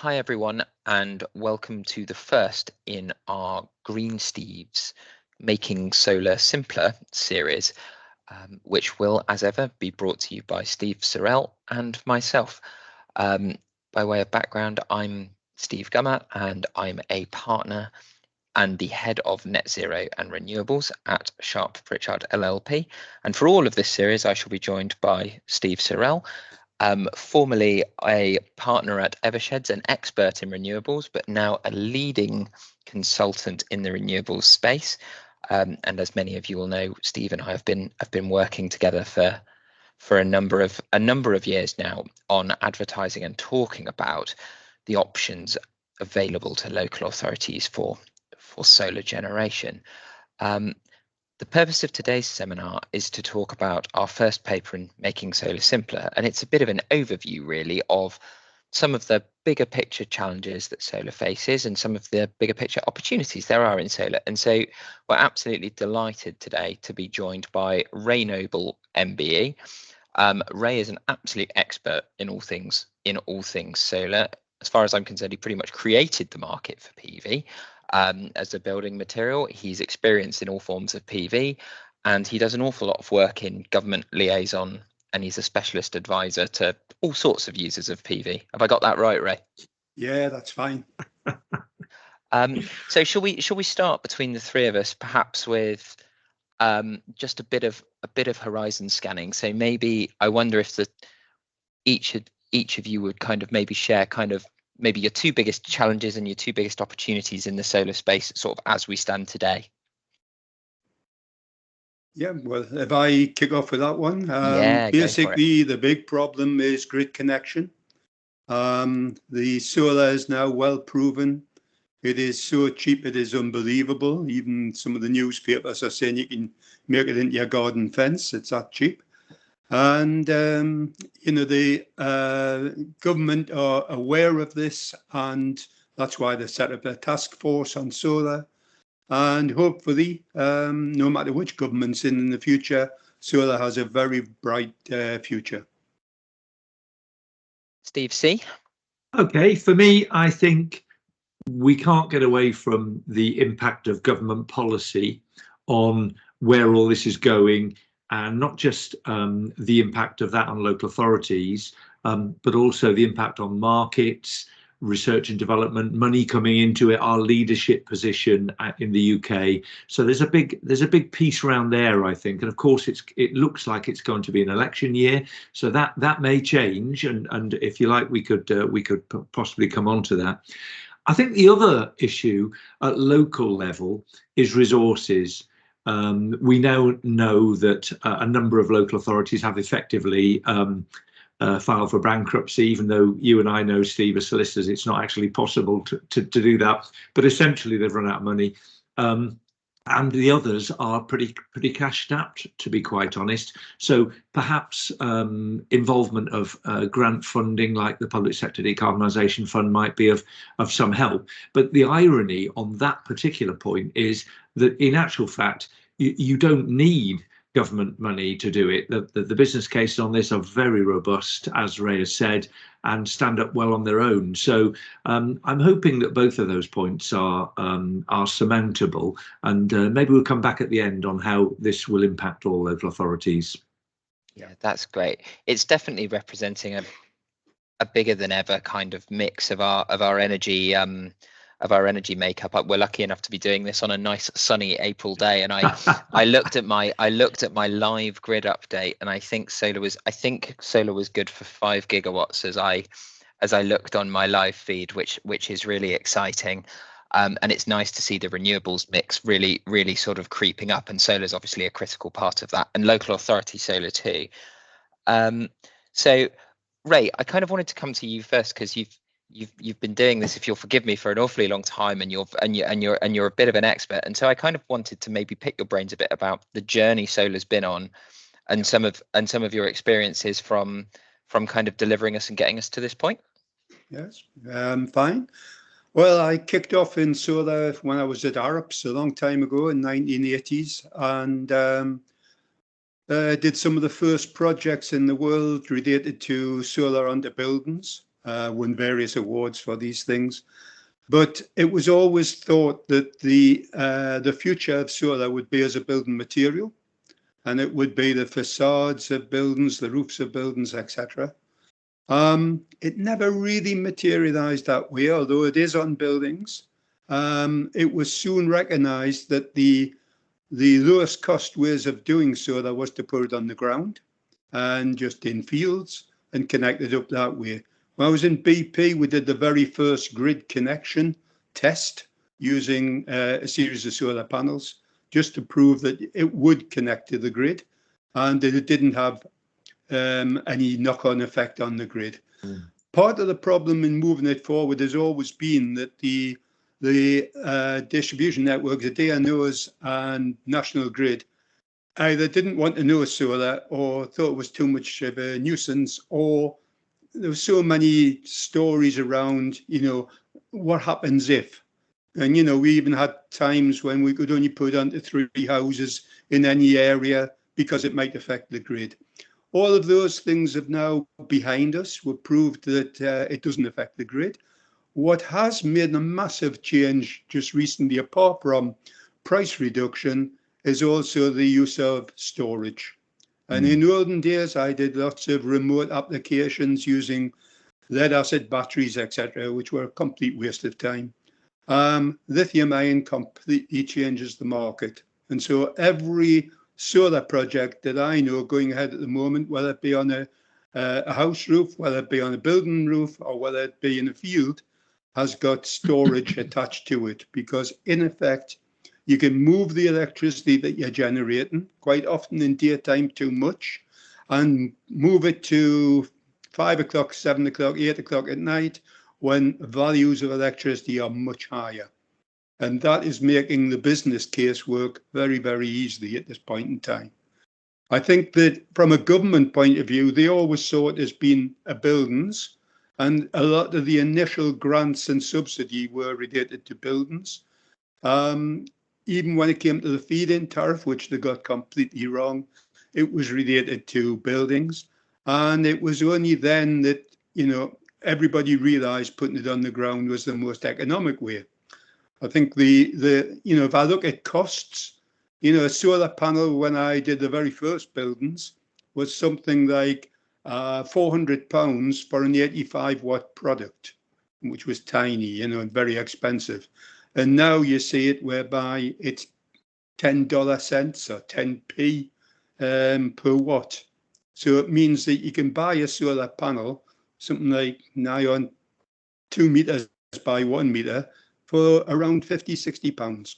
Hi everyone, and welcome to the first in our Green Steve's Making Solar Simpler series, which will, as ever, be brought to you by Steve Cirell and myself. By way of background, I'm Steve Gummer, and I'm a partner and the head of net zero and renewables at Sharpe Pritchard LLP. And for all of this series, I shall be joined by Steve Cirell, formerly a partner at Eversheds, an expert in renewables, but now a leading consultant in the renewables space. And as many of you will know, Steve and I have been working together for a number of years now on advertising and talking about the options available to local authorities for solar generation. The purpose of today's seminar is to talk about our first paper in Making Solar Simpler, and it's a bit of an overview really of some of the bigger picture challenges that solar faces and some of the bigger picture opportunities there are in solar. And so we're absolutely delighted today to be joined by Ray Noble, MBE. Ray is an absolute expert in all things solar. As far as I'm concerned, he pretty much created the market for PV. As a building material. He's experienced in all forms of PV, and he does an awful lot of work in government liaison, and he's a specialist advisor to all sorts of users of PV. Have I got that right, Ray? Yeah, that's fine. So shall we start between the three of us, perhaps with just a bit of horizon scanning? So maybe I wonder if each of you would kind of maybe share maybe your two biggest challenges and your two biggest opportunities in the solar space, sort of as we stand today. Yeah, well, if I kick off with that one, Yeah, basically the big problem is grid connection. The solar is now well proven. It is so cheap, it is unbelievable. Even some of the newspapers are saying you can make it into your garden fence. It's that cheap. And, the government are aware of this, and that's why they set up a task force on solar. And hopefully, no matter which government's in the future, solar has a very bright future. Steve C? Okay, for me, I think we can't get away from the impact of government policy on where all this is going, and not just the impact of that on local authorities, but also the impact on markets, research and development, money coming into it, our leadership position in the UK. So there's a big piece around there, I think. And of course, it looks like it's going to be an election year, so that may change. And if you like, we could possibly come on to that. I think the other issue at local level is resources. We now know that a number of local authorities have effectively filed for bankruptcy, even though you and I know, Steve, as solicitors, it's not actually possible to do that. But essentially, they've run out of money. And the others are pretty cash strapped, to be quite honest. So perhaps involvement of grant funding, like the Public Sector Decarbonisation Fund, might be of some help. But the irony on that particular point is that, in actual fact, you don't need government money to do it. The business cases on this are very robust, as Ray has said, and stand up well on their own. So I'm hoping that both of those points are surmountable, and maybe we'll come back at the end on how this will impact all local authorities. Yeah, that's great. It's definitely representing a bigger than ever kind of mix of our energy makeup. We're lucky enough to be doing this on a nice sunny April day, and I looked at my live grid update, and I think solar was good for 5 gigawatts as I looked on my live feed, which is really exciting. And it's nice to see the renewables mix really sort of creeping up, and solar is obviously a critical part of that, and local authority solar too. So Ray, I kind of wanted to come to you first, because you've been doing this, if you'll forgive me, for an awfully long time, and you're a bit of an expert. And so I kind of wanted to maybe pick your brains a bit about the journey solar's been on, and some of your experiences from kind of delivering us and getting us to this point. Yes, fine. Well, I kicked off in solar when I was at Arps a long time ago in 1980s, and did some of the first projects in the world related to solar onto buildings. won various awards for these things. But it was always thought that the future of solar would be as a building material, and it would be the facades of buildings, the roofs of buildings, etc. It never really materialized that way, although it is on buildings. It was soon recognized that the lowest cost ways of doing solar was to put it on the ground and just in fields and connect it up that way. When I was in BP, we did the very first grid connection test using a series of solar panels just to prove that it would connect to the grid and that it didn't have any knock-on effect on the grid. Part of the problem in moving it forward has always been that the distribution networks, the DNOs and National Grid, either didn't want to know solar or thought it was too much of a nuisance, or there were so many stories around, what happens if. And, we even had times when we could only put onto 3 houses in any area because it might affect the grid. All of those things have now behind us. We've proved that it doesn't affect the grid. What has made a massive change just recently, apart from price reduction, is also the use of storage. And in the olden days, I did lots of remote applications using lead acid batteries, etc., which were a complete waste of time. Lithium ion completely changes the market. And so every solar project that I know going ahead at the moment, whether it be on a house roof, whether it be on a building roof, or whether it be in a field, has got storage attached to it, because in effect, you can move the electricity that you're generating, quite often in daytime too much, and move it to 5 o'clock, 7 o'clock, 8 o'clock at night when values of electricity are much higher. And that is making the business case work very, very easily at this point in time. I think that from a government point of view, they always saw it as being a buildings, and a lot of the initial grants and subsidy were related to buildings. Even when it came to the feed-in tariff, which they got completely wrong, it was related to buildings. And it was only then that, everybody realized putting it on the ground was the most economic way. I think if I look at costs, a solar panel, when I did the very first buildings, was something like £400 for an 85-watt product, which was tiny, and very expensive. And now you see it whereby it's $10 cents or 10p per watt. So it means that you can buy a solar panel, something like nigh on 2 meters by 1 meter, for around £50–60.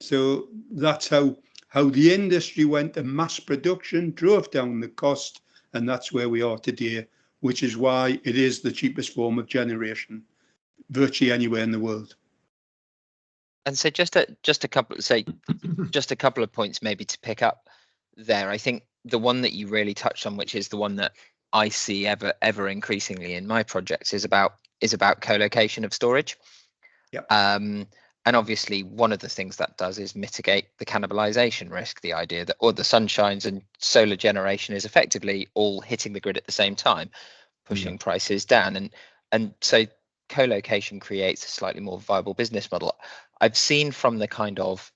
So that's how the industry went to mass production, drove down the cost, and that's where we are today, which is why it is the cheapest form of generation virtually anywhere in the world. And so just a couple of points maybe to pick up there. I think the one that you really touched on, which is the one that I see ever increasingly in my projects, is about co-location of storage. Yep. And obviously one of the things that does is mitigate the cannibalization risk, the idea that all the sun shines and solar generation is effectively all hitting the grid at the same time, pushing prices down. And so co-location creates a slightly more viable business model. I've seen from the kind of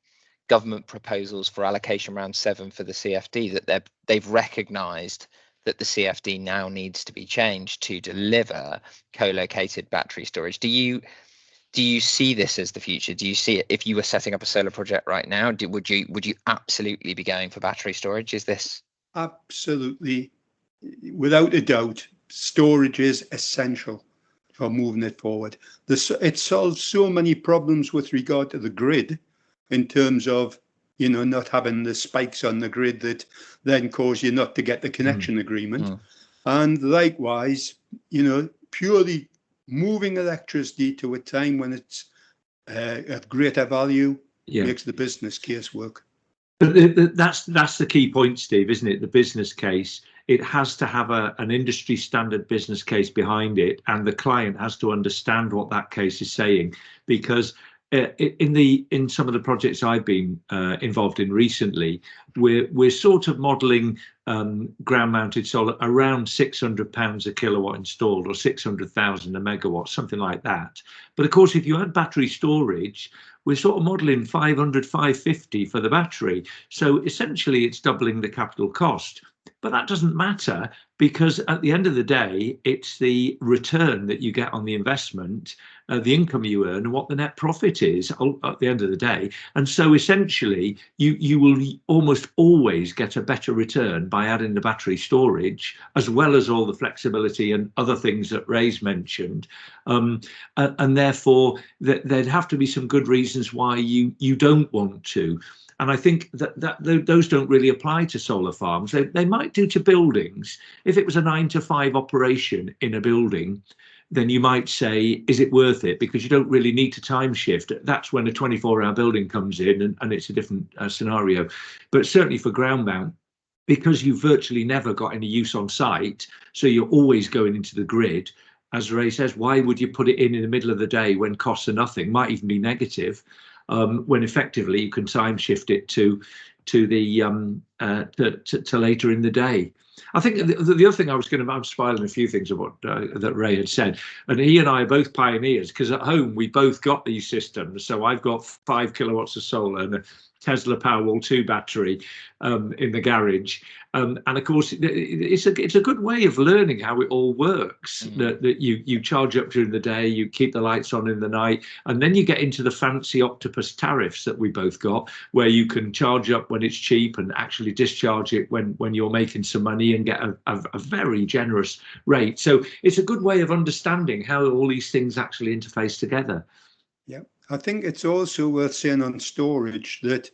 government proposals for allocation round 7 for the CFD that they've recognized that the CFD now needs to be changed to deliver co-located battery storage. Do you see this as the future? Do you see it, if you were setting up a solar project right now, would you absolutely be going for battery storage? Is this? Absolutely, without a doubt, storage is essential for moving it forward. It solves so many problems with regard to the grid, in terms of not having the spikes on the grid that then cause you not to get the connection agreement. And likewise, purely moving electricity to a time when it's of greater value makes the business case work. But that's the key point, Steve, isn't it? The business case. It has to have an industry standard business case behind it, and the client has to understand what that case is saying, because in some of the projects I've been involved in recently, we're sort of modelling ground-mounted solar around £600 a kilowatt installed, or 600,000 a megawatt, something like that. But of course, if you add battery storage, we're sort of modelling 500, 550 for the battery. So essentially, it's doubling the capital cost. But that doesn't matter, because at the end of the day, it's the return that you get on the investment, the income you earn, and what the net profit is at the end of the day. And so essentially, you will almost always get a better return by adding the battery storage, as well as all the flexibility and other things that Ray's mentioned. And therefore, there'd have to be some good reasons why you don't want to. And I think that those don't really apply to solar farms. They might do to buildings. If it was a 9 to 5 operation in a building, then you might say, is it worth it? Because you don't really need to time shift. That's when a 24-hour building comes in, and it's a different scenario. But certainly for ground mount, because you've virtually never got any use on site, so you're always going into the grid, as Ray says, why would you put it in the middle of the day when costs are nothing, might even be negative? When effectively you can time shift it to later in the day. I think the other thing I'm spiling a few things of what that Ray had said, and he and I are both pioneers, because at home we both got these systems. So I've got 5 kilowatts of solar and a Tesla Powerwall 2 battery in the garage, and of course it's a good way of learning how it all works. That you charge up during the day, you keep the lights on in the night, and then you get into the fancy octopus tariffs that we both got, where you can charge up when it's cheap and actually discharge it when you're making some money, and get a very generous rate. So it's a good way of understanding how all these things actually interface together. Yeah, I think it's also worth saying on storage that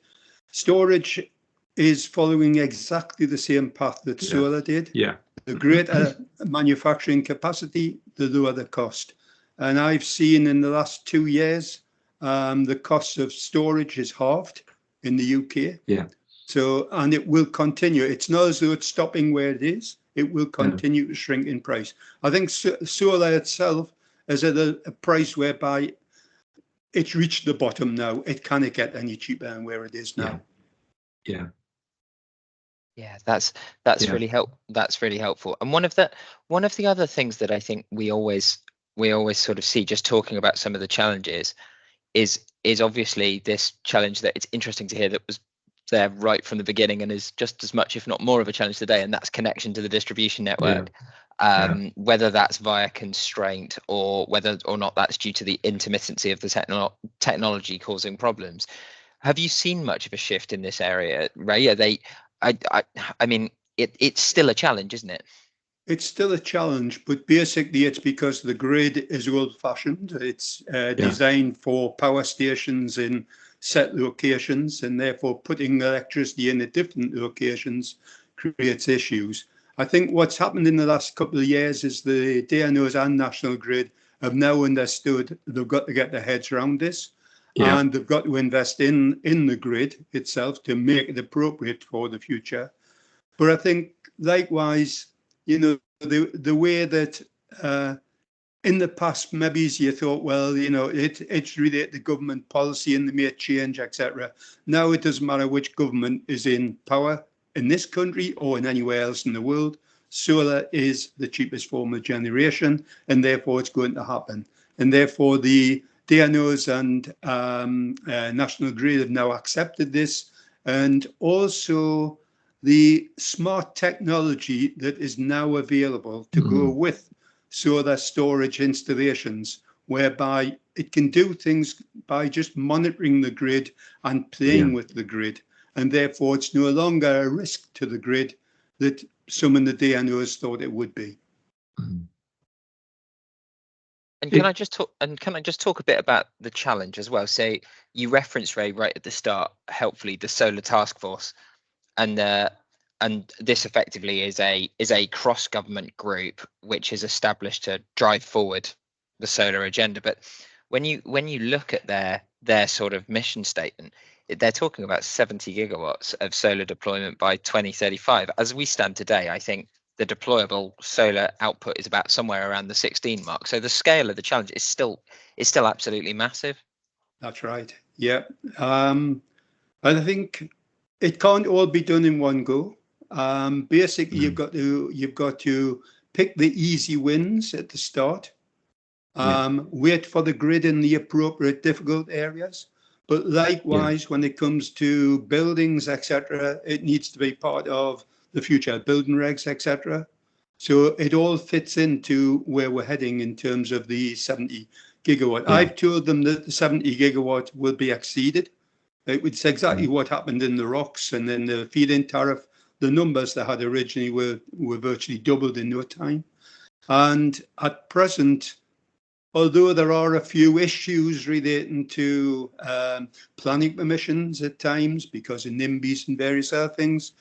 storage is following exactly the same path that solar did. Yeah. The greater manufacturing capacity, the lower the cost. And I've seen in the last 2 years, the cost of storage is halved in the UK. Yeah. So, and it will continue. It's not as though it's stopping where it is. It will continue to shrink in price. I think solar itself is at a price whereby it's reached the bottom now. It can't get any cheaper than where it is now. Yeah. That's really helpful. And one of the other things that I think we always sort of see, just talking about some of the challenges, is obviously this challenge that it's interesting to hear that was there right from the beginning, and is just as much, if not more, of a challenge today, and that's connection to the distribution network. Whether that's via constraint, or whether or not that's due to the intermittency of the technology causing problems. Have you seen much of a shift in this area, Ray? Are they? I mean, it's still a challenge, isn't it? It's still a challenge, but basically it's because the grid is old-fashioned. It's designed for power stations in set locations, and therefore putting electricity in at different locations creates issues. I think what's happened in the last couple of years is the DNOs and National Grid have now understood they've got to get their heads around this, and they've got to invest in the grid itself to make it appropriate for the future. But I think likewise, you know, the way that in the past, maybe you thought, well, you know, it's related to government policy and they may change, etc. Now it doesn't matter which government is in power in this country or in anywhere else in the world. Solar is the cheapest form of generation, and therefore it's going to happen. And therefore the DNOs and National Grid have now accepted this, and also the smart technology that is now available to go with solar storage installations, whereby it can do things by just monitoring the grid and playing with the grid. And therefore, it's no longer a risk to the grid that some in the DNOs thought it would be. And can I just talk a bit about the challenge as well? So you referenced, Ray, right at the start, helpfully, the Solar Task Force, and this effectively is a cross-government group which is established to drive forward the solar agenda. But when you look at their sort of mission statement, they're talking about 70 gigawatts of solar deployment by 2035. As we stand today, I think the deployable solar output is about somewhere around the 16 mark. So the scale of the challenge is still absolutely massive. That's right. Yeah. And I think it can't all be done in one go. Basically, you've got to pick the easy wins at the start. Wait for the grid in the appropriate difficult areas. But likewise, when it comes to buildings, etc., it needs to be part of the future building regs, etc. So it all fits into where we're heading in terms of the 70 gigawatt. I've told them that the 70 gigawatt will be exceeded. It's exactly what happened in the ROCs, and then the feed-in tariff. The numbers they had originally were virtually doubled in no time. And at present, although there are a few issues relating to planning permissions at times because of NIMBYs and various other things,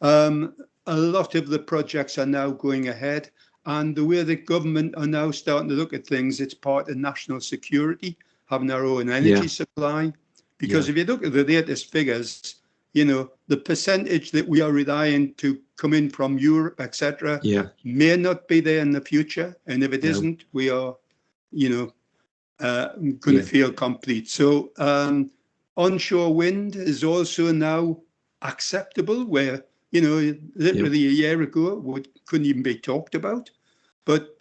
a lot of the projects are now going ahead. And the way the government are now starting to look at things, it's part of national security, having our own energy supply. Because if you look at the latest figures, you know, the percentage that we are relying to come in from Europe, etc., may not be there in the future. And if it isn't, we are, you know, going to feel complete. So onshore wind is also now acceptable, where, you know, literally a year ago couldn't even be talked about. But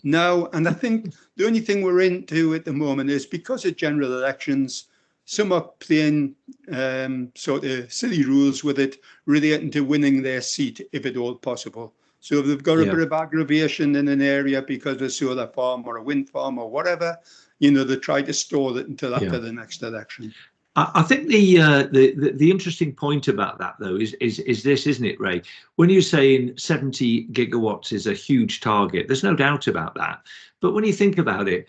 now, and I think the only thing we're into at the moment is because of general elections, some are playing sort of silly rules with it relating to winning their seat, if at all possible. So if they've got a bit of aggravation in an area because of a solar farm or a wind farm or whatever, you know, they try to stall it until after the next election. I think the interesting point about that, though, is this, isn't it, Ray? When you're saying 70 gigawatts is a huge target, there's no doubt about that. But when you think about it,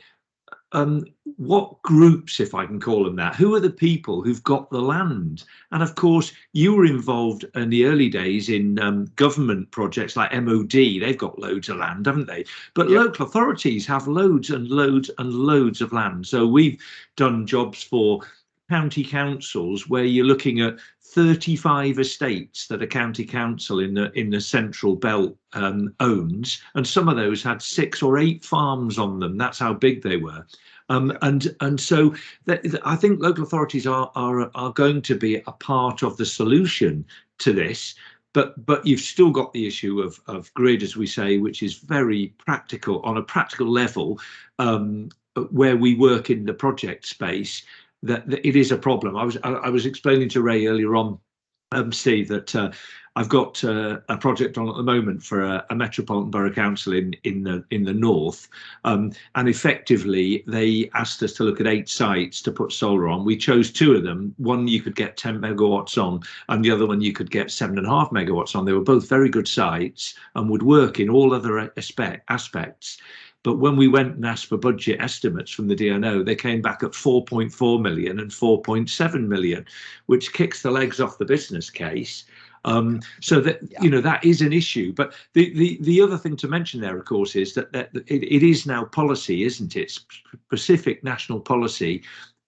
what groups, if I can call them that, who are the people who've got the land? And of course, you were involved in the early days in government projects like MOD. They've got loads of land, haven't they? But local authorities have loads and loads and loads of land. So we've done jobs for county councils where you're looking at 35 estates that a county council in the central belt owns, and some of those had 6 or 8 farms on them. That's how big they were. And so I think local authorities are going to be a part of the solution to this. But you've still got the issue of grid, as we say, which is very practical on a practical level, where we work in the project space. That it is a problem. I was explaining to Ray earlier on, Steve, that I've got a project on at the moment for a metropolitan borough council in the north, and effectively they asked us to look at 8 sites to put solar on. We chose 2 of them. One you could get 10 megawatts on, and the other one you could get 7.5 megawatts on. They were both very good sites and would work in all other aspects. But when we went and asked for budget estimates from the DNO, they came back at 4.4 million and 4.7 million, which kicks the legs off the business case. So that, you know, that is an issue. But the other thing to mention there, of course, is that it is now policy, isn't it? Specific national policy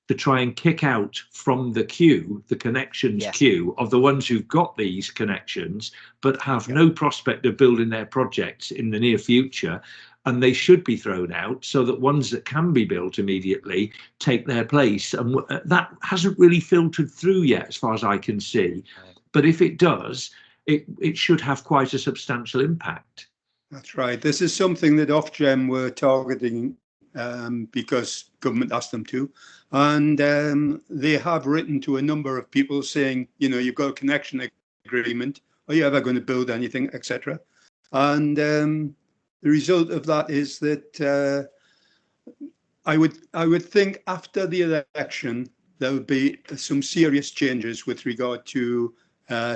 to try and kick out from the queue, the connections queue of the ones who've got these connections, but have no prospect of building their projects in the near future. And they should be thrown out so that ones that can be built immediately take their place. And that hasn't really filtered through yet, as far as I can see. But if it does, it should have quite a substantial impact. That's right. This is something that Ofgem were targeting because government asked them to. And they have written to a number of people saying, you know, you've got a connection agreement. Are you ever going to build anything, etc.? And the result of that is that I would think after the election there would be some serious changes with regard to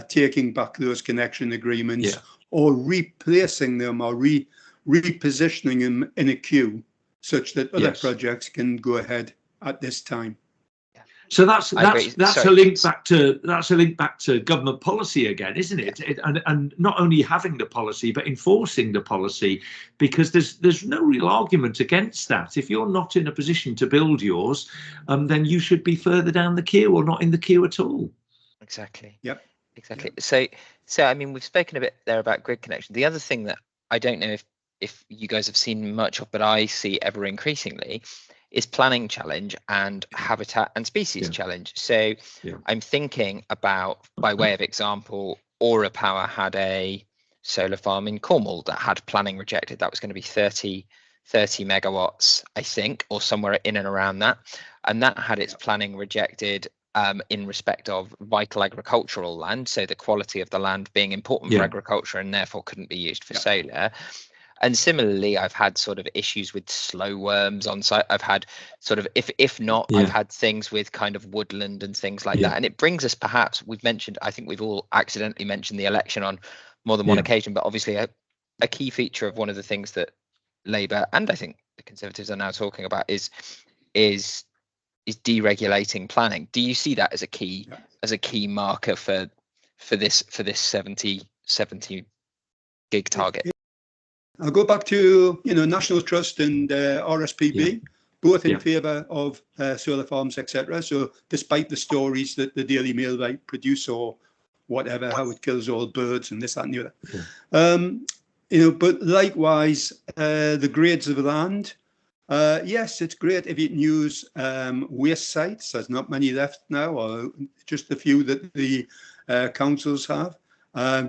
taking back those connection agreements or replacing them or repositioning them in a queue such that other projects can go ahead at this time. So that's a link back to government policy again, isn't it? And not only having the policy but enforcing the policy, because there's no real argument against that. If you're not in a position to build yours, then you should be further down the queue or not in the queue at all. Exactly. Yep. Exactly. So I mean, we've spoken a bit there about grid connection. The other thing that I don't know if you guys have seen much of, but I see ever increasingly, planning challenge and habitat and species challenge. So I'm thinking about, by way of example, Aura Power had a solar farm in Cornwall that had planning rejected. That was going to be 30 megawatts, I think, or somewhere in and around that. And that had its planning rejected in respect of vital agricultural land, so the quality of the land being important for agriculture and therefore couldn't be used for solar. And similarly, I've had sort of issues with slow worms on site. I've had sort of, if not, I've had things with kind of woodland and things like that. And it brings us, perhaps, I think we've all accidentally mentioned the election on more than one occasion, but obviously a key feature of one of the things that Labour and I think the Conservatives are now talking about is deregulating planning. Do you see that as a key marker for this 70 gig target? I'll go back to National Trust and RSPB, both in favour of solar farms, etc. So despite the stories that the Daily Mail might produce or whatever, how it kills all birds and this, that, and the other. But likewise, the grades of land. Yes, it's great if you can use waste sites. There's not many left now, or just a few that the councils have.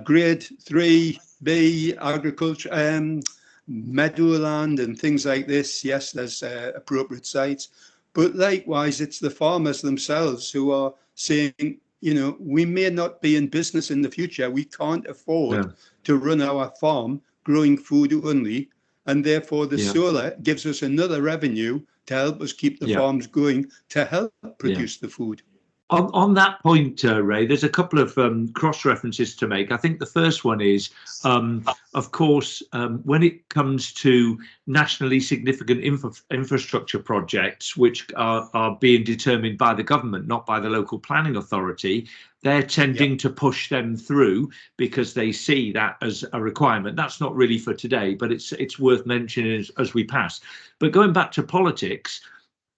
Grade 3B agriculture, meadowland and things like this. Yes, there's appropriate sites. But likewise, it's the farmers themselves who are saying, we may not be in business in the future. We can't afford to run our farm growing food only. And therefore, the solar gives us another revenue to help us keep the farms going, to help produce the food. On that point, Ray, there's a couple of cross references to make. I think the first one is, of course, when it comes to nationally significant infrastructure projects, which are being determined by the government, not by the local planning authority, they're tending to push them through because they see that as a requirement. That's not really for today, but it's worth mentioning as we pass. But going back to politics,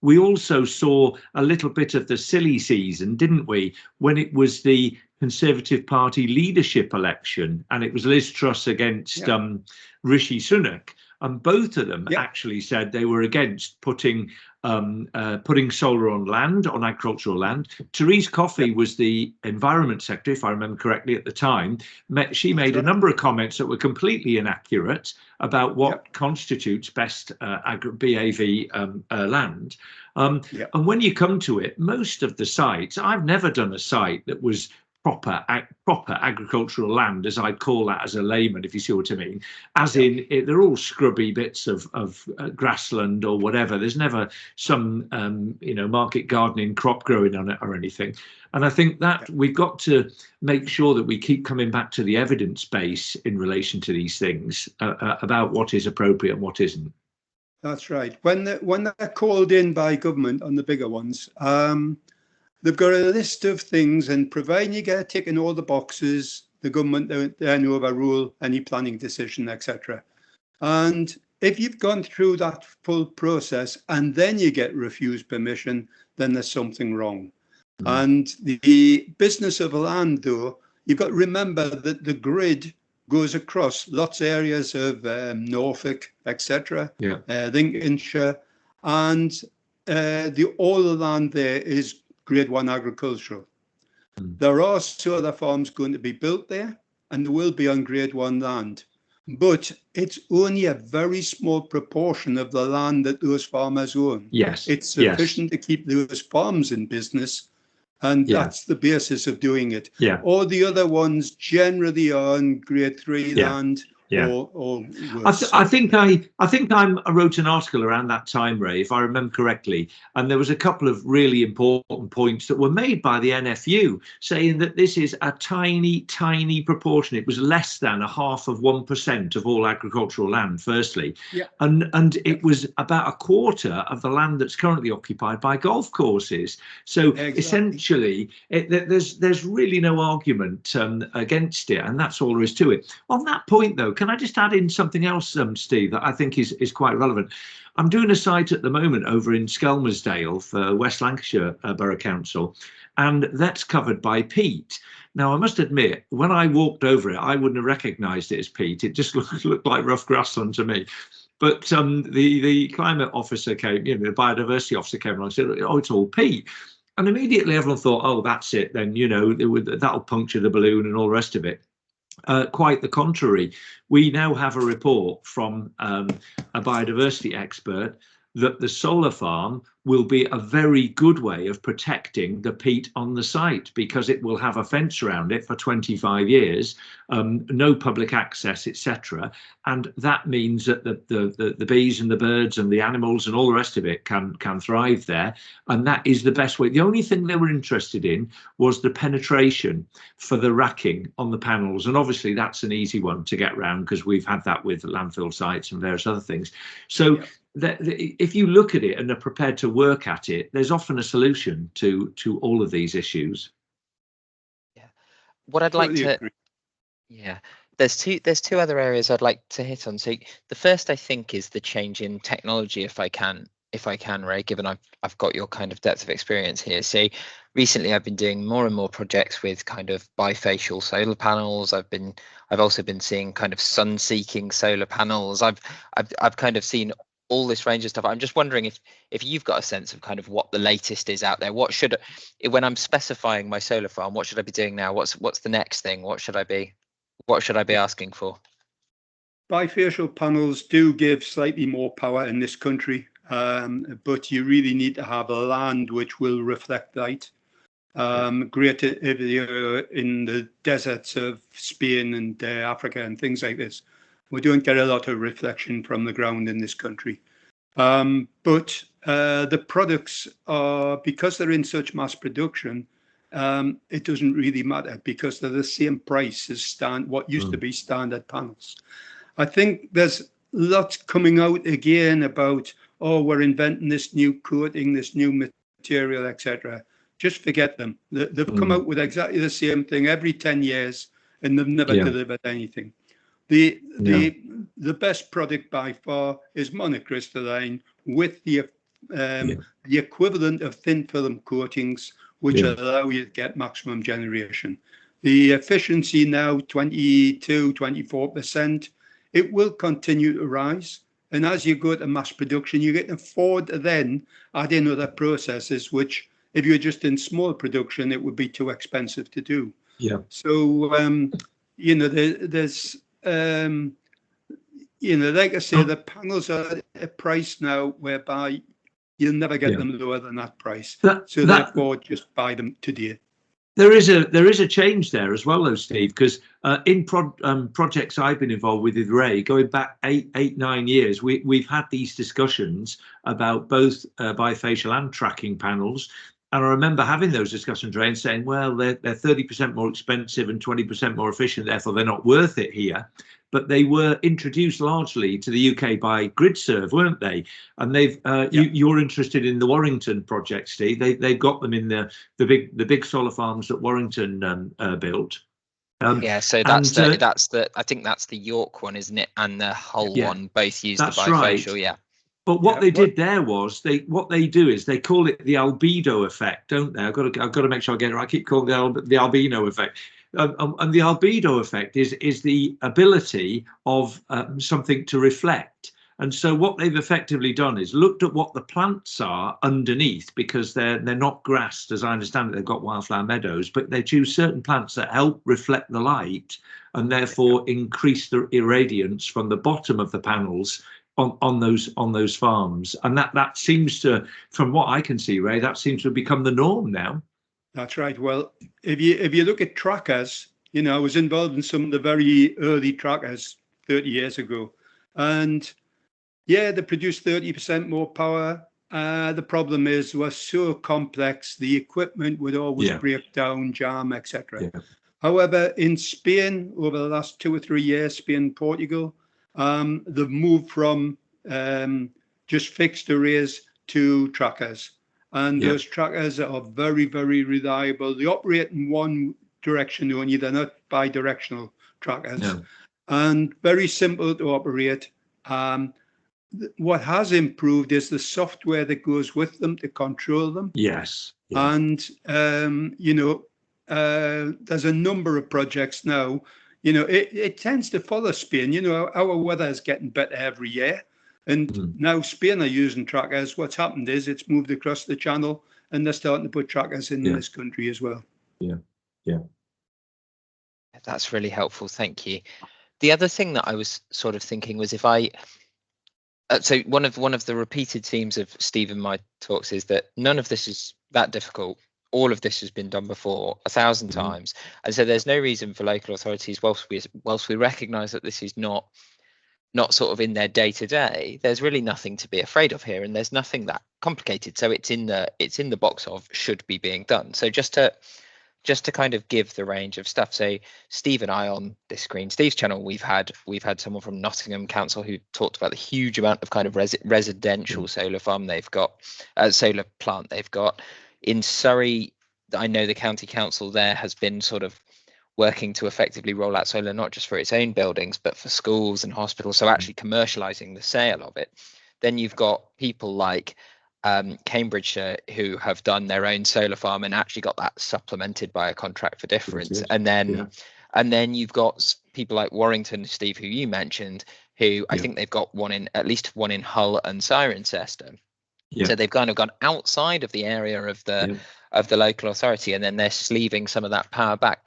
we also saw a little bit of the silly season, didn't we, when it was the Conservative Party leadership election and it was Liz Truss against Rishi Sunak. And both of them actually said they were against putting solar on land, on agricultural land. Therese Coffey was the Environment Secretary, if I remember correctly at the time. She made a number of comments that were completely inaccurate about what constitutes best BAV land. And when you come to it, most of the sites, I've never done a site that was proper agricultural land, as I'd call that as a layman, if you see what I mean, as in they're all scrubby bits of grassland or whatever. There's never some market gardening crop growing on it or anything. And I think that we've got to make sure that we keep coming back to the evidence base in relation to these things about what is appropriate and what isn't. That's right. When they're called in by government on the bigger ones, they've got a list of things, and providing you get a tick in all the boxes, the government then overrule any planning decision, etc. And if you've gone through that full process and then you get refused permission, then there's something wrong. And the business of land, though, you've got to remember that the grid goes across lots of areas of Norfolk, etc., Lincolnshire, and all the land there is Grade 1 agricultural. There are solar farms going to be built there, and they will be on Grade 1 land. But it's only a very small proportion of the land that those farmers own. Yes. It's sufficient to keep those farms in business, and that's the basis of doing it. All the other ones generally are on Grade 3 land. Or worse. I think I wrote an article around that time, Ray, if I remember correctly, and there was a couple of really important points that were made by the NFU saying that this is a tiny proportion. It was less than 0.5% of all agricultural land, firstly, and it was about a quarter of the land that's currently occupied by golf courses. So essentially, there's really no argument against it, and that's all there is to it. On that point, though, can I just add in something else, Steve, that I think is quite relevant? I'm doing a site at the moment over in Skelmersdale for West Lancashire Borough Council, and that's covered by peat. Now, I must admit, when I walked over it, I wouldn't have recognised it as peat. It just looked like rough grassland to me. But the climate officer came, the biodiversity officer came along and said, "Oh, it's all peat." And immediately everyone thought, "Oh, that's it. Then that'll puncture the balloon and all the rest of it." Quite the contrary. We now have a report from a biodiversity expert that the solar farm will be a very good way of protecting the peat on the site, because it will have a fence around it for 25 years, no public access, etc. And that means that the bees and the birds and the animals and all the rest of it can thrive there. And that is the best way. The only thing they were interested in was the penetration for the racking on the panels. And obviously that's an easy one to get around, because we've had that with landfill sites and various other things. So yeah, if you look at it and are prepared to work at it, there's often a solution to all of these issues. Yeah, what I'd like to agree. Yeah, there's two other areas I'd like to hit on. So the first, I think, is the change in technology, if I can, Ray, given I've got your kind of depth of experience here. So recently I've been doing more and more projects with kind of bifacial solar panels. I've also been seeing kind of sun-seeking solar panels. I've kind of seen all this range of stuff. I'm just wondering if you've got a sense of kind of what the latest is out there. When I'm specifying my solar farm, what should I be doing now? What's the next thing? What should I be asking for? Bifacial panels do give slightly more power in this country, but you really need to have a land which will reflect light. Greater if you're in the deserts of Spain and Africa and things like this, we don't get a lot of reflection from the ground in this country. But the products are, because they're in such mass production, it doesn't really matter, because they're the same price as what used to be standard panels. I think there's lots coming out again about, oh, we're inventing this new coating, this new material, etc. Just forget them. They've come out with exactly the same thing every 10 years, and they've never delivered anything. The best product by far is monocrystalline with the equivalent of thin film coatings, which allow you to get maximum generation. The efficiency now 22-24%. It will continue to rise, and as you go to mass production, you can afford to then add in other processes, which if you're just in small production, it would be too expensive to do. Yeah. So there's like I say, the panels are at a price now whereby you'll never get them lower than that price. Therefore, just buy them today. There is a change there as well, though, Steve, because in projects I've been involved with Ray, going back 8-9 years, we've had these discussions about both bifacial and tracking panels. And I remember having those discussions, Ray, and saying, well, they're 30% more expensive and 20% more efficient, therefore they're not worth it here. But they were introduced largely to the UK by GridServe, weren't they? And they've you're interested in the Warrington project, Steve. They've got them in the big solar farms that Warrington built. So that's the I think that's the York one, isn't it? And the Hull one both use the bifacial. Right. Yeah. But what they did there was they call it the albedo effect, don't they? I've got to make sure I get it right. I keep calling it the albino effect. And the albedo effect is the ability of something to reflect. And so what they've effectively done is looked at what the plants are underneath, because they're not grassed, as I understand it. They've got wildflower meadows, but they choose certain plants that help reflect the light and therefore increase the irradiance from the bottom of the panels on those farms. And that seems to, from what I can see, Ray, that seems to have become the norm now. That's right. Well, if you look at trackers, I was involved in some of the very early trackers 30 years ago, and they produce 30% more power. The problem is we're so complex, the equipment would always break down, jam, etc. However, in Spain, over the last 2 or 3 years, Spain and Portugal, they've moved from just fixed arrays to trackers. And those trackers are very, very reliable. They operate in one direction only. They're not bi-directional trackers. No. And very simple to operate. What has improved is the software that goes with them to control them. Yes. And, there's a number of projects now. It tends to follow Spain. Our weather is getting better every year. And now Spain are using trackers. What's happened is it's moved across the channel, and they're starting to put trackers in this country as well. Yeah. That's really helpful. Thank you. The other thing that I was sort of thinking was if so one of the repeated themes of Steve and my talks is that none of this is that difficult. All of this has been done before 1,000 times, and so there's no reason for local authorities, whilst we recognise that this is not sort of in their day to day, there's really nothing to be afraid of here, and there's nothing that complicated. So it's in the box of should be being done. So just to kind of give the range of stuff. So Steve and I on this Green Steve's channel, we've had someone from Nottingham Council who talked about the huge amount of kind of residential solar farm they've got, solar plant they've got in Surrey. I know the county council there has been sort of working to effectively roll out solar, not just for its own buildings, but for schools and hospitals. So actually commercializing the sale of it. Then you've got people like Cambridgeshire who have done their own solar farm and actually got that supplemented by a contract for difference. And then you've got people like Warrington, Steve, who you mentioned, who I think they've got at least one in Hull and Cirencester. So they've kind of gone outside of the area of the local authority, and then they're sleeving some of that power back.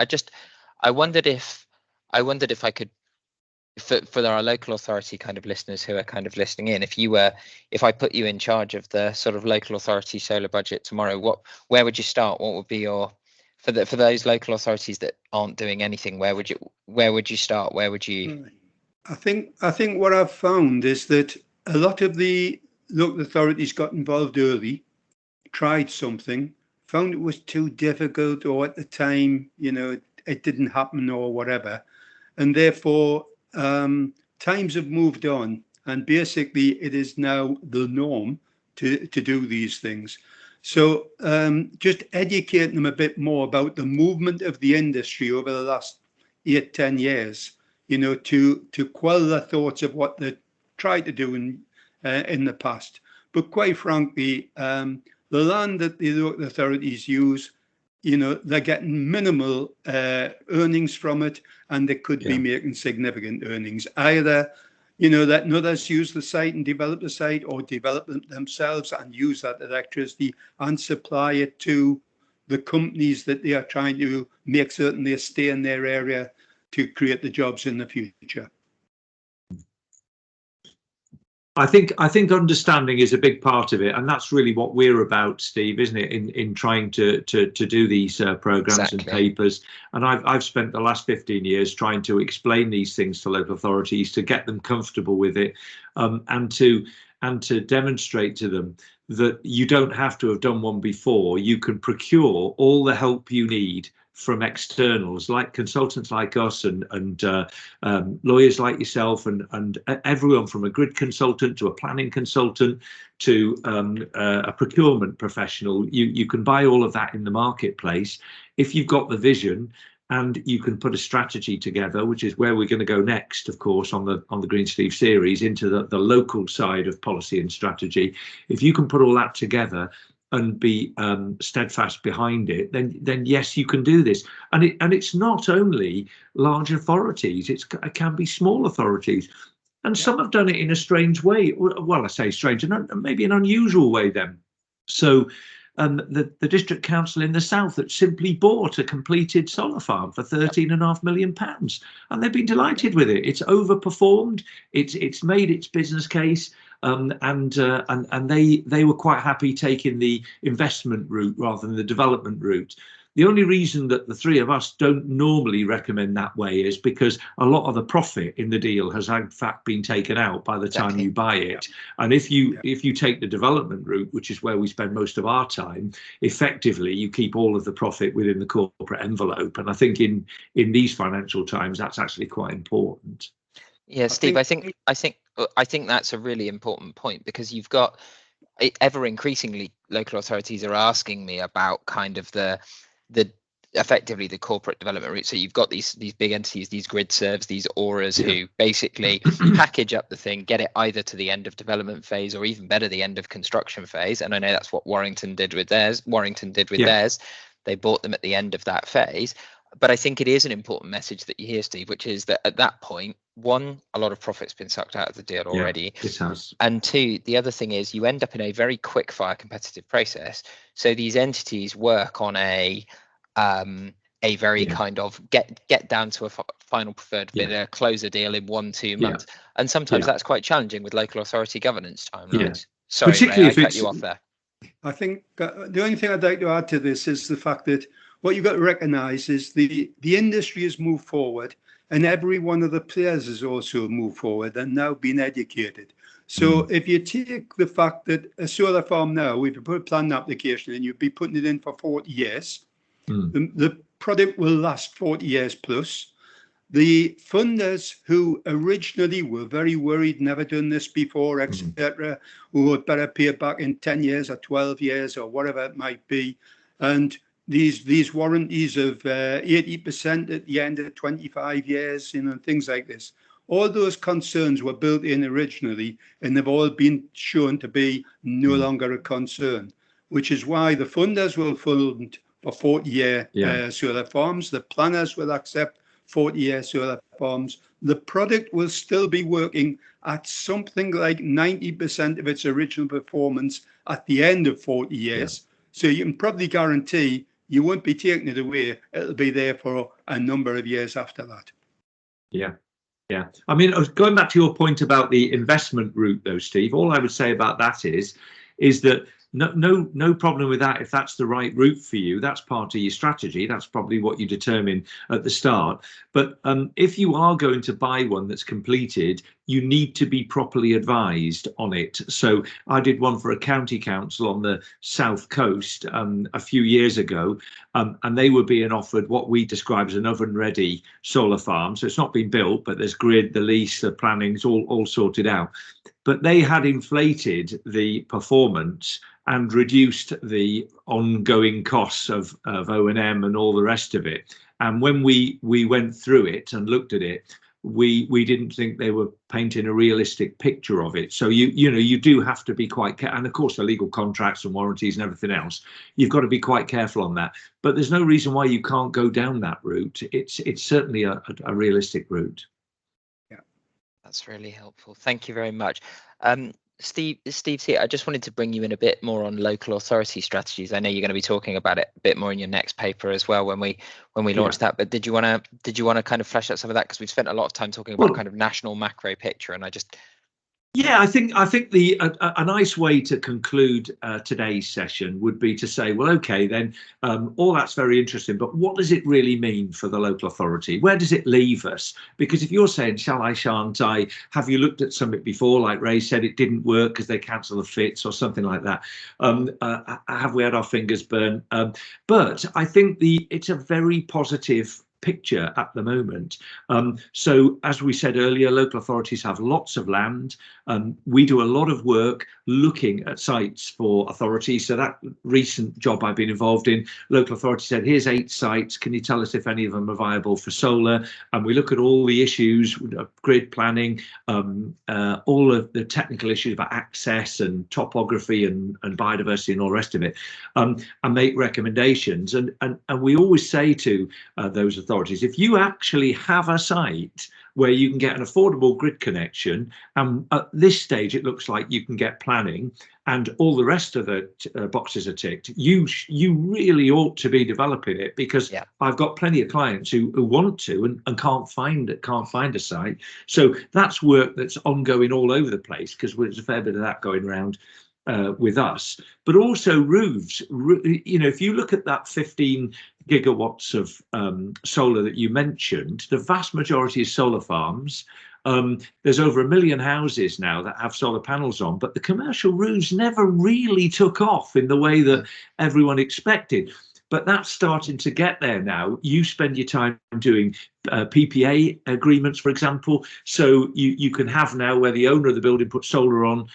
I wondered if I could, for our local authority kind of listeners who are kind of listening in, if I put you in charge of the sort of local authority solar budget tomorrow, where would you start? What would be your, for those local authorities that aren't doing anything, where would you start? Where would you? I think what I've found is that a lot of the local authorities got involved early, tried something, found it was too difficult, or at the time, it didn't happen or whatever, and therefore times have moved on, and basically it is now the norm to do these things. So just educating them a bit more about the movement of the industry over the last 8-10 years, to quell their thoughts of what they tried to do in the past. But quite frankly, the land that the local authorities use, they're getting minimal earnings from it, and they could be making significant earnings. Either, letting others use the site and develop the site, or develop it themselves and use that electricity and supply it to the companies that they are trying to make certain they stay in their area to create the jobs in the future. I think understanding is a big part of it, and that's really what we're about, Steve, isn't it? In trying to do these programs and papers. And I've spent the last 15 years trying to explain these things to local authorities, to get them comfortable with it, and to demonstrate to them that you don't have to have done one before. You can procure all the help you need from externals, like consultants like us and lawyers like yourself, and everyone from a grid consultant to a planning consultant to a procurement professional. You can buy all of that in the marketplace if you've got the vision, and you can put a strategy together, which is where we're going to go next, of course, on the Green Steve series, into the local side of policy and strategy. If you can put all that together and be steadfast behind it, then yes, you can do this. And it's not only large authorities; it can be small authorities, and some have done it in a strange way. Well, I say strange, and maybe an unusual way. Then, so the district council in the south that simply bought a completed solar farm for £13.5 million, and they've been delighted with it. It's overperformed. It's made its business case. And they were quite happy taking the investment route rather than the development route. The only reason that the three of us don't normally recommend that way is because a lot of the profit in the deal has in fact been taken out by the time you buy it. And if you take the development route, which is where we spend most of our time, effectively you keep all of the profit within the corporate envelope. And I think in these financial times, that's actually quite important. Yeah, Steve, I think that's a really important point, because you've got ever increasingly local authorities are asking me about kind of the effectively the corporate development route. So you've got these big entities, these grid serves, these auras who basically package up the thing, get it either to the end of development phase or even better, the end of construction phase. And I know that's what Warrington did with theirs. Theirs. They bought them at the end of that phase. But I think it is an important message that you hear, Steve, which is that at that point, one, a lot of profit's been sucked out of the deal already. It has. And two, the other thing is you end up in a very quick fire competitive process. So these entities work on a very kind of get down to a final preferred bidder, close a deal in 1-2 months. And sometimes that's quite challenging with local authority governance timelines. Sorry, particularly Ray, if I cut you off there. I think the only thing I'd like to add to this is the fact that what you've got to recognise is the industry has moved forward, and every one of the players has also moved forward and now been educated. So if you take the fact that a solar farm now, if you put a planning application in, you'd be putting it in for 40 years. The product will last 40 years plus. The funders who originally were very worried, never done this before, etc., who would better pay it back in 10 years or 12 years or whatever it might be. And these warranties of 80% at the end of 25 years, things like this. All those concerns were built in originally, and they've all been shown to be no longer a concern, which is why the funders will fund for 40-year solar farms. The planners will accept 40-year solar farms. The product will still be working at something like 90% of its original performance at the end of 40 years. So you can probably guarantee you won't be taking it away. It'll be there for a number of years after that. Yeah. I mean, going back to your point about the investment route, though, Steve, all I would say about that is that no problem with that. If that's the right route for you, that's part of your strategy. That's probably what you determine at the start. But if you are going to buy one that's completed, you need to be properly advised on it. So I did one for a county council on the south coast a few years ago, and they were being offered what we describe as an oven-ready solar farm. So it's not been built, but there's grid, the lease, the planning's all sorted out. But they had inflated the performance and reduced the ongoing costs of O&M and all the rest of it. And when we went through it and looked at it, we didn't think they were painting a realistic picture of it. So you do have to be quite careful. And of course, the legal contracts and warranties and everything else, you've got to be quite careful on that. But there's no reason why you can't go down that route. It's certainly a realistic route. That's really helpful. Thank you very much. Steve's here. I just wanted to bring you in a bit more on local authority strategies. I know you're going to be talking about it a bit more in your next paper as well when we launch that. But did you want to kind of flesh out some of that, because we've spent a lot of time talking about kind of national macro picture, and I just. Yeah, I think a nice way to conclude today's session would be to say, well, okay, then all that's very interesting, but what does it really mean for the local authority? Where does it leave us? Because if you're saying, shall I, shan't I, have you looked at something before, like Ray said, it didn't work because they cancelled the fits or something like that? Have we had our fingers burned? But I think it's a very positive picture at the moment. So as we said earlier, local authorities have lots of land. We do a lot of work looking at sites for authorities. So that recent job I've been involved in, local authority said, here's 8 sites. Can you tell us if any of them are viable for solar? And we look at all the issues, grid planning, all of the technical issues about access and topography and biodiversity and all the rest of it, and make recommendations. And we always say to those authorities, if you actually have a site where you can get an affordable grid connection, and at this stage it looks like you can get planning and all the rest of the boxes are ticked, you really ought to be developing it, because I've got plenty of clients who want to and can't find a site. So that's work that's ongoing all over the place, because there's a fair bit of that going around with us. But also roofs, if you look at that 15 gigawatts of solar that you mentioned, the vast majority is solar farms. There's over 1 million houses now that have solar panels on, but the commercial roofs never really took off in the way that everyone expected. But that's starting to get there now. You spend your time doing PPA agreements, for example. So you can have now where the owner of the building puts solar on,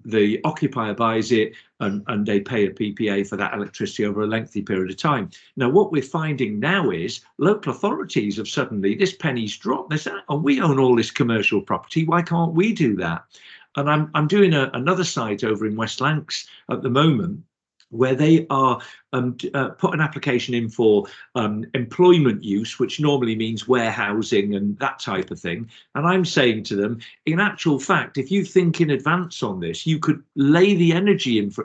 the occupier buys it, and they pay a PPA for that electricity over a lengthy period of time. Now, what we're finding now is local authorities have suddenly, this penny's dropped. They say, oh, we own all this commercial property. Why can't we do that? And I'm doing another site over in West Lancs at the moment, where they are put an application in for employment use, which normally means warehousing and that type of thing. And I'm saying to them, in actual fact, if you think in advance on this, you could lay the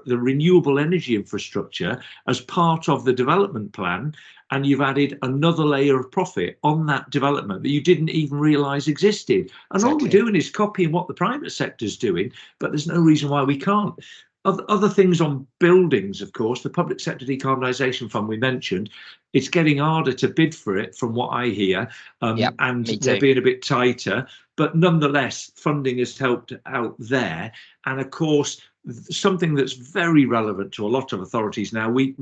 the renewable energy infrastructure as part of the development plan, and you've added another layer of profit on that development that you didn't even realise existed. And all we're doing is copying what the private sector's doing, but there's no reason why we can't. Other things on buildings, of course, the Public Sector Decarbonisation Fund we mentioned, it's getting harder to bid for it from what I hear, and they're being a bit tighter, but nonetheless, funding has helped out there. And of course, something that's very relevant to a lot of authorities now, we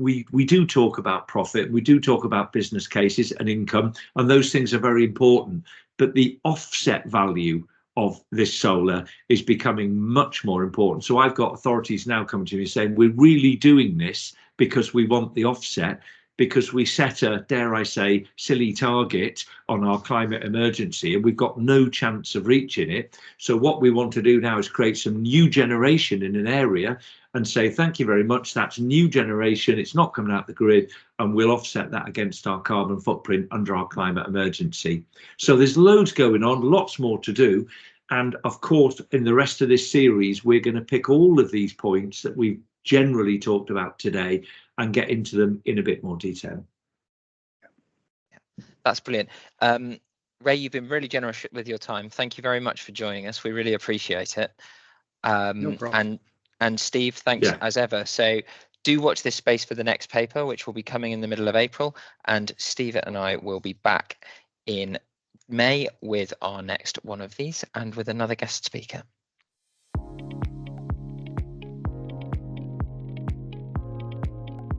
do talk about profit, we do talk about business cases and income, and those things are very important, but the offset value of this solar is becoming much more important. So I've got authorities now coming to me saying, we're really doing this because we want the offset, because we set a, dare I say, silly target on our climate emergency, and we've got no chance of reaching it. So what we want to do now is create some new generation in an area and say, thank you very much, that's new generation, it's not coming out the grid, and we'll offset that against our carbon footprint under our climate emergency. So there's loads going on, lots more to do. And of course, in the rest of this series, we're going to pick all of these points that we've generally talked about today and get into them in a bit more detail. That's brilliant. Ray, you've been really generous with your time. Thank you very much for joining us. We really appreciate it. No problem. And Steve, thanks as ever. So do watch this space for the next paper, which will be coming in the middle of April. And Steve and I will be back in May with our next one of these and with another guest speaker.